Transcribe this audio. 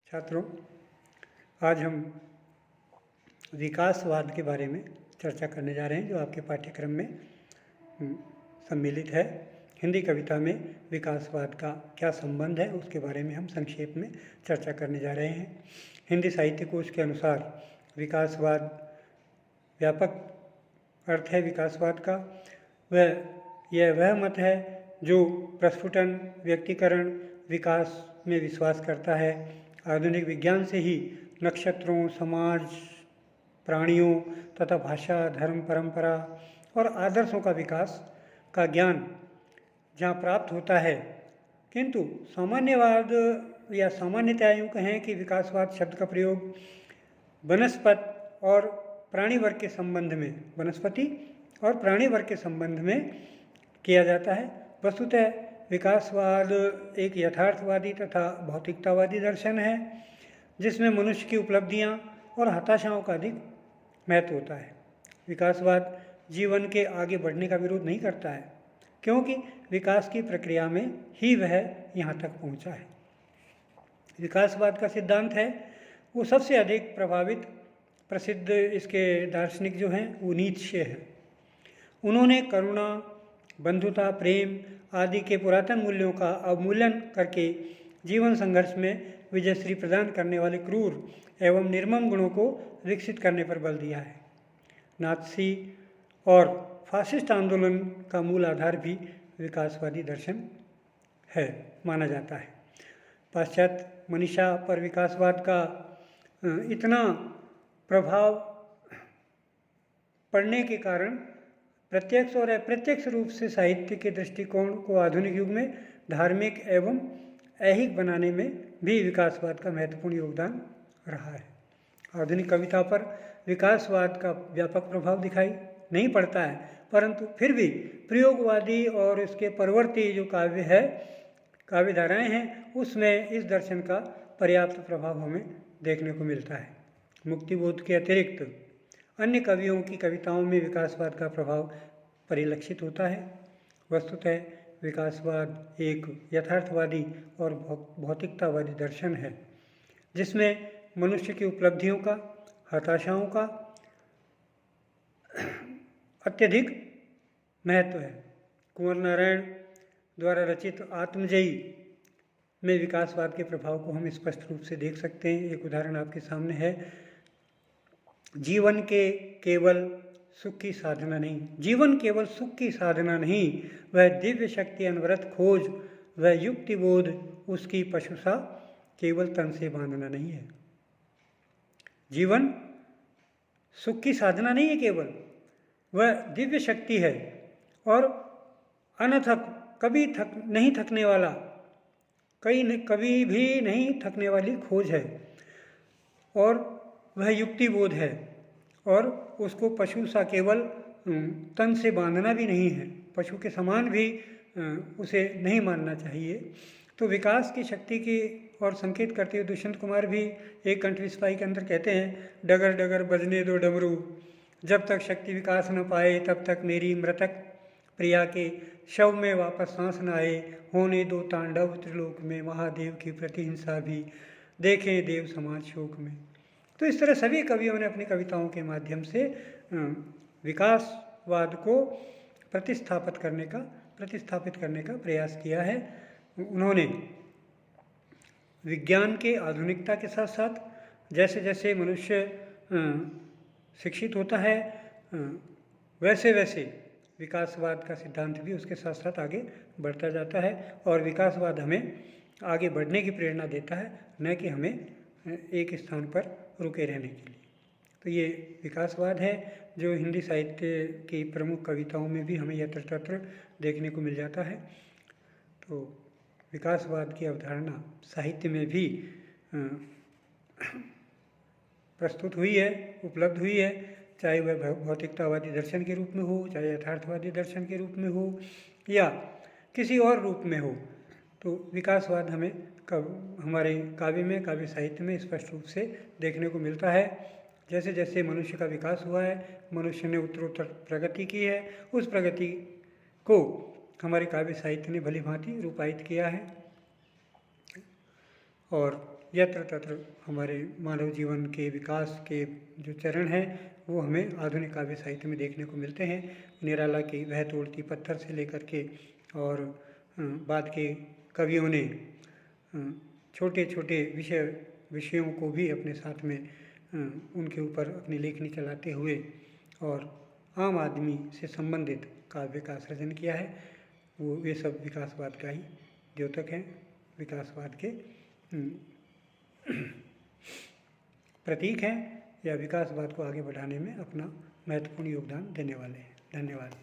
छात्रों, आज हम विकासवाद के बारे में चर्चा करने जा रहे हैं, जो आपके पाठ्यक्रम में सम्मिलित है। हिंदी कविता में विकासवाद का क्या संबंध है, उसके बारे में हम संक्षेप में चर्चा करने जा रहे हैं। हिंदी साहित्य कोश के अनुसार विकासवाद व्यापक अर्थ है विकासवाद का। वह मत है जो प्रस्फुटन, व्यक्तिकरण, विकास में विश्वास करता है। आधुनिक विज्ञान से ही नक्षत्रों, समाज, प्राणियों तथा भाषा, धर्म, परंपरा और आदर्शों का विकास का ज्ञान जहाँ प्राप्त होता है, किंतु सामान्यवाद या सामान्यतया यूँ कहें कि विकासवाद शब्द का प्रयोग वनस्पति और प्राणी वर्ग के संबंध में किया जाता है। वस्तुतः विकासवाद एक यथार्थवादी तथा भौतिकतावादी दर्शन है, जिसमें मनुष्य की उपलब्धियां और हताशाओं का अधिक महत्व होता है। विकासवाद जीवन के आगे बढ़ने का विरोध नहीं करता है, क्योंकि विकास की प्रक्रिया में ही वह यहाँ तक पहुँचा है। विकासवाद का सिद्धांत है वो सबसे अधिक प्रसिद्ध इसके दार्शनिक जो हैं वो नीत्शे हैं। उन्होंने करुणा, बंधुता, प्रेम आदि के पुरातन मूल्यों का अवमूल्यन करके जीवन संघर्ष में विजयश्री प्रदान करने वाले क्रूर एवं निर्मम गुणों को विकसित करने पर बल दिया है। नात्सी और फासिस्ट आंदोलन का मूल आधार भी विकासवादी दर्शन है माना जाता है। पाश्चात्य मनीषा पर विकासवाद का इतना प्रभाव पड़ने के कारण प्रत्यक्ष और अप्रत्यक्ष रूप से साहित्य के दृष्टिकोण को आधुनिक युग में धार्मिक एवं ऐहिक बनाने में भी विकासवाद का महत्वपूर्ण योगदान रहा है। आधुनिक कविता पर विकासवाद का व्यापक प्रभाव दिखाई नहीं पड़ता है, परंतु फिर भी प्रयोगवादी और इसके परवर्ती जो काव्य धाराएँ हैं, उसमें इस दर्शन का पर्याप्त प्रभाव हमें देखने को मिलता है। मुक्तिबोध के अतिरिक्त अन्य कवियों की कविताओं में विकासवाद का प्रभाव परिलक्षित होता है। वस्तुतः विकासवाद एक यथार्थवादी और भौतिकतावादी दर्शन है, जिसमें मनुष्य की उपलब्धियों का, हताशाओं का अत्यधिक महत्व है। कुंवर नारायण द्वारा रचित आत्मजयी में विकासवाद के प्रभाव को हम स्पष्ट रूप से देख सकते हैं। एक उदाहरण आपके सामने है। जीवन केवल सुख की साधना नहीं, वह दिव्य शक्ति अनवरत खोज, वह युक्ति बोध उसकी पशुसा केवल तन से बांधना नहीं है। जीवन सुख की साधना नहीं है केवल, वह दिव्य शक्ति है और अनथक, कभी भी नहीं थकने वाली खोज है, और वह युक्ति बोध है, और उसको पशु सा केवल तन से बांधना भी नहीं है, पशु के समान भी उसे नहीं मानना चाहिए। तो विकास की शक्ति की और संकेत करते हुए दुष्यंत कुमार भी एक कंठविस्फाई के अंदर कहते हैं, डगर डगर बजने दो डमरू, जब तक शक्ति विकास न पाए तब तक मेरी मृतक प्रिया के शव में वापस सांस न आए, होने दो तांडव त्रिलोक में, महादेव की प्रतिहिंसा भी देखें देव समाज शोक में। तो इस तरह सभी कवियों ने अपनी कविताओं के माध्यम से विकासवाद को प्रतिस्थापित करने का प्रयास किया है। उन्होंने विज्ञान के आधुनिकता के साथ साथ जैसे जैसे मनुष्य शिक्षित होता है, वैसे वैसे विकासवाद का सिद्धांत भी उसके साथ साथ आगे बढ़ता जाता है, और विकासवाद हमें आगे बढ़ने की प्रेरणा देता है, न कि हमें एक स्थान पर रुके रहने के लिए। तो ये विकासवाद है जो हिंदी साहित्य की प्रमुख कविताओं में भी हमें यत्र तत्र देखने को मिल जाता है। तो विकासवाद की अवधारणा साहित्य में भी प्रस्तुत हुई है, उपलब्ध हुई है, चाहे वह भौतिकतावादी दर्शन के रूप में हो, चाहे यथार्थवादी दर्शन के रूप में हो, या किसी और रूप में हो। तो विकासवाद हमें हमारे काव्य साहित्य में स्पष्ट रूप से देखने को मिलता है। जैसे जैसे मनुष्य का विकास हुआ है, मनुष्य ने उत्तरोत्तर प्रगति की है, उस प्रगति को हमारे काव्य साहित्य ने भली भांति रूपायित किया है। और यत्र तत्र हमारे मानव जीवन के विकास के जो चरण हैं वो हमें आधुनिक काव्य साहित्य में देखने को मिलते हैं। निराला की वह तोड़ती पत्थर से लेकर के और बाद के कवियों ने छोटे छोटे विषयों को भी अपने साथ में उनके ऊपर अपनी लेखनी चलाते हुए और आम आदमी से संबंधित काव्य का सृजन किया है। वो ये सब विकासवाद का ही द्योतक हैं, विकासवाद के प्रतीक हैं या विकासवाद को आगे बढ़ाने में अपना महत्वपूर्ण योगदान देने वाले हैं। धन्यवाद।